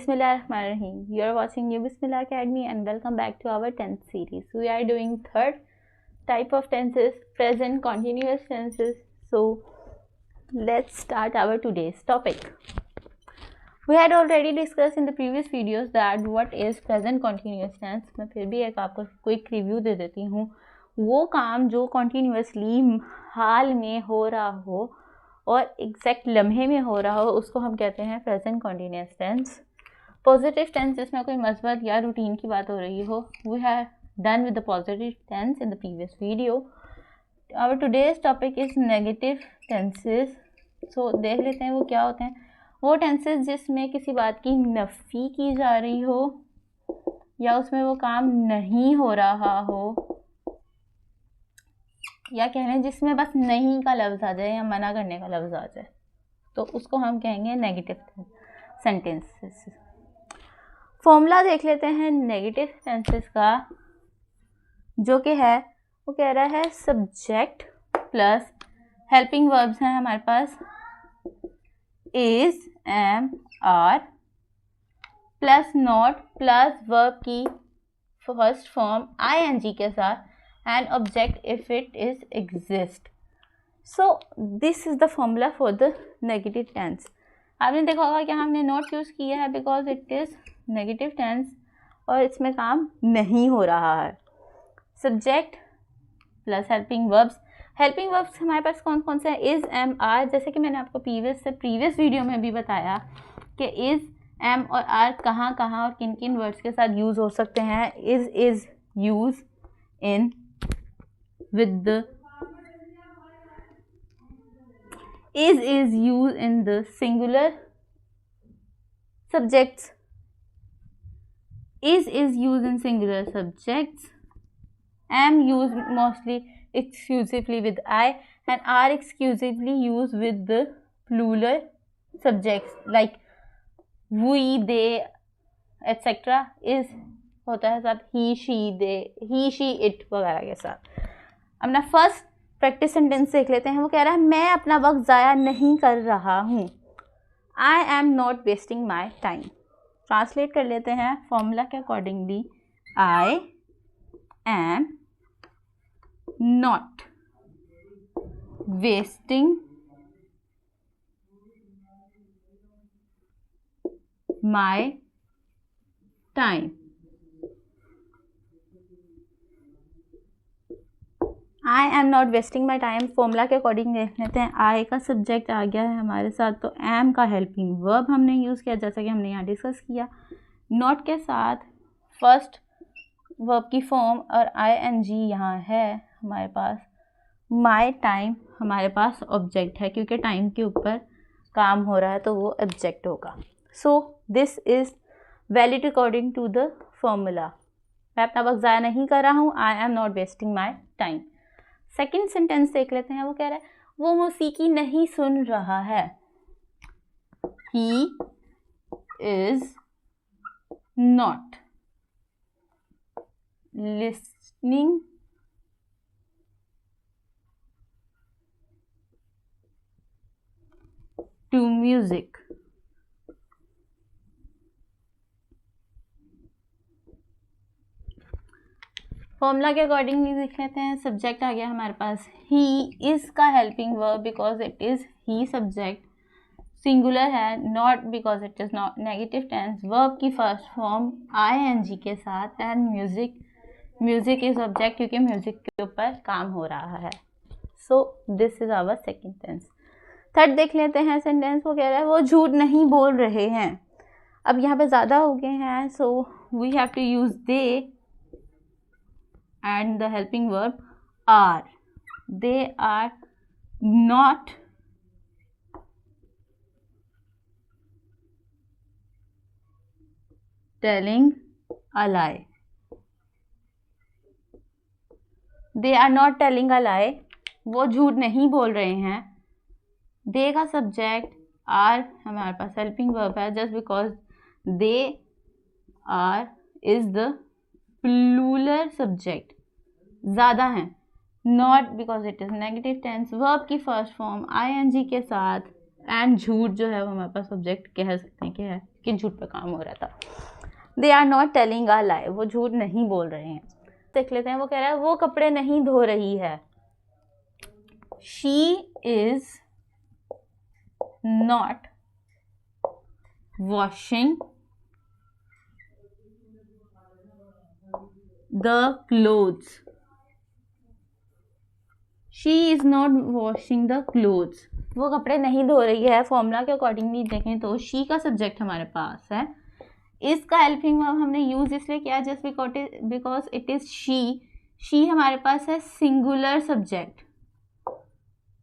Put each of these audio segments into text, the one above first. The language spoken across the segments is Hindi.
Bismillahirrahmanirrahim. You are watching New Bismillah Academy and welcome back to our 10th series. We are doing third type of tenses, present continuous tenses. So let's start our today's topic. We had already discussed in the previous videos that what is present continuous tense. मैं फिर भी एक आपको क्विक रिव्यू दे देती हूँ. वो काम जो continuously हाल में हो रहा हो और एग्जैक्ट लम्हे में हो रहा हो उसको हम कहते हैं present continuous tense. Positive tense जिसमें कोई मसबत या रूटीन की बात हो रही हो, we have done with the positive tense in the previous video. Our today's topic is negative tenses. So देख लेते हैं वो क्या होते हैं. वो टेंसेस जिसमें किसी बात की नफ़ी की जा रही हो या उसमें वो काम नहीं हो रहा हो, या कह लें जिसमें बस नहीं का लफ्ज़ आ जाए या मना करने का लफ्ज़ आ जाए, तो उसको हम कहेंगे नेगेटिव सेंटेंसेस. फॉर्मूला देख लेते हैं नेगेटिव टेंसेस का, जो कि है वो कह रहा है सब्जेक्ट प्लस हेल्पिंग वर्ब्स हैं हमारे पास is, am, are plus not plus verb की फर्स्ट फॉर्म आईएनजी के साथ and object if it is exist. So this is the formula for the negative tense. आपने देखा होगा कि हमने not यूज़ किया है because it is negative tense और इसमें काम नहीं हो रहा है. Subject plus helping verbs. Helping verbs हमारे पास कौन कौन से हैं? is, am, are. जैसे कि मैंने आपको प्रीवियस वीडियो में भी बताया कि is, am और are कहाँ कहाँ और किन किन वर्ड्स के साथ यूज़ हो सकते हैं. is use in with the is used in the singular subjects. Is used in singular subjects. Am used mostly exclusively with I, and are exclusively used with the plural subjects like we, they, etc. is होता है साथ he, she, they, he, she, it वगैरह के साथ. अपना फर्स्ट प्रैक्टिस सेंटेंस देख लेते हैं. वो कह रहा है मैं अपना वक्त ज़ाया नहीं कर रहा हूँ. I am not wasting my time. Translate कर लेते हैं फॉर्मूला के accordingly. I am not wasting my time. I am not wasting my time formula के अकॉर्डिंग देख लेते हैं. आई का सब्जेक्ट आ गया है हमारे साथ, तो एम का हेल्पिंग वर्ब हमने यूज़ किया जैसा कि हमने यहाँ डिस्कस किया. नॉट के साथ फर्स्ट वर्ब की फॉर्म और आईएनजी यहाँ है हमारे पास. माई टाइम हमारे पास ऑब्जेक्ट है क्योंकि टाइम के ऊपर काम हो रहा है तो वो ऑब्जेक्ट होगा. So this is valid according to the formula. मैं अपना वक्त ज़ाया नहीं कर रहा हूँ. I am not wasting my time. Second sentence देख लेते हैं. वो कह रहा है वो मौसीकी नहीं सुन रहा है. He is not listening to music. Formula के अकॉर्डिंग देख लेते हैं. सब्जेक्ट आ गया हमारे पास. ही इज़ का helping verb because it is he subject. Singular है. Not because it is not negative tense. Verb की फर्स्ट फॉर्म आईएनजी के साथ. एंड म्यूजिक इज ऑब्जेक्ट क्योंकि म्यूजिक के ऊपर काम हो रहा है. So this is our second tense. Third देख लेते हैं सेंटेंस. वो कह रहा है वो झूठ नहीं बोल रहे हैं. अब यहाँ पे ज़्यादा हो गए हैं, so we have to use they and the helping verb are. They are not telling a lie. They are not telling a lie. वो झूठ नहीं बोल रहे हैं. they का सब्जेक्ट are हमारे पास हेल्पिंग वर्ब है just because they are is the plural subject. ज़्यादा हैं. Not because it is negative tense. Verb की फर्स्ट फॉर्म आईएनजी के साथ एंड झूठ जो है वो हमारे पास सब्जेक्ट कह सकते हैं कि है कि झूठ पे काम हो रहा था। They are not telling a lie, वो झूठ नहीं बोल रहे हैं। देख लेते हैं, वो कह रहा है वो कपड़े नहीं धो रही है। She is not washing the clothes. She is not washing the clothes, वो कपड़े नहीं धो रही है। फॉर्मूला के अकॉर्डिंगली देखें तो शी का सब्जेक्ट हमारे पास है, इसका हेल्पिंग वर्ब हमने यूज इसलिए किया just because it is she हमारे पास है singular subject,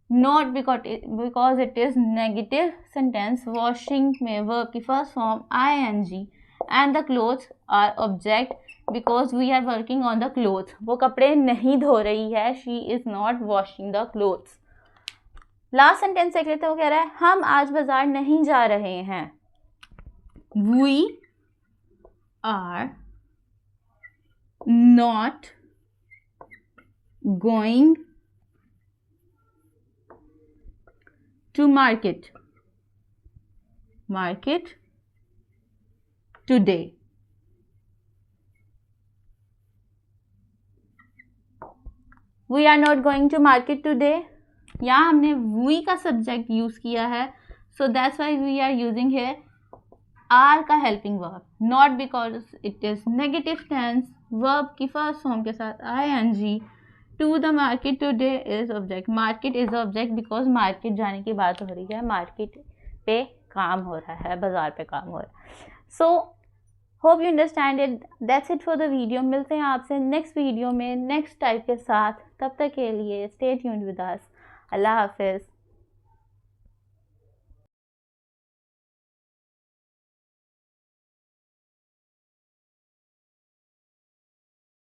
not because it is negative sentence. Washing में वर्ब की first form ING and the clothes are object because we are working on the cloth. वो कपड़े नहीं धो रही है, she is not washing the clothes. Last sentence देख लेते हैं, वो कह रहा है हम आज बाजार नहीं जा रहे हैं। We are not going to market today. We are not going to market today, यहाँ हमने वी का सब्जेक्ट यूज किया है, so that's why we are using here are का helping verb, not because it is negative tense. Verb की फर्स्ट फॉर्म के साथ ING। To the market today is object, market is object because market जाने की बात हो रही है, मार्केट पे काम हो रहा है, बाजार पे काम हो रहा है। So hope you understand it. That's it for the video. मिलते हैं आपसे नेक्स्ट वीडियो में नेक्स्ट टाइप के साथ। तब तक के लिए स्टे ट्यून्ड विद अस। अल्लाह हाफिज़।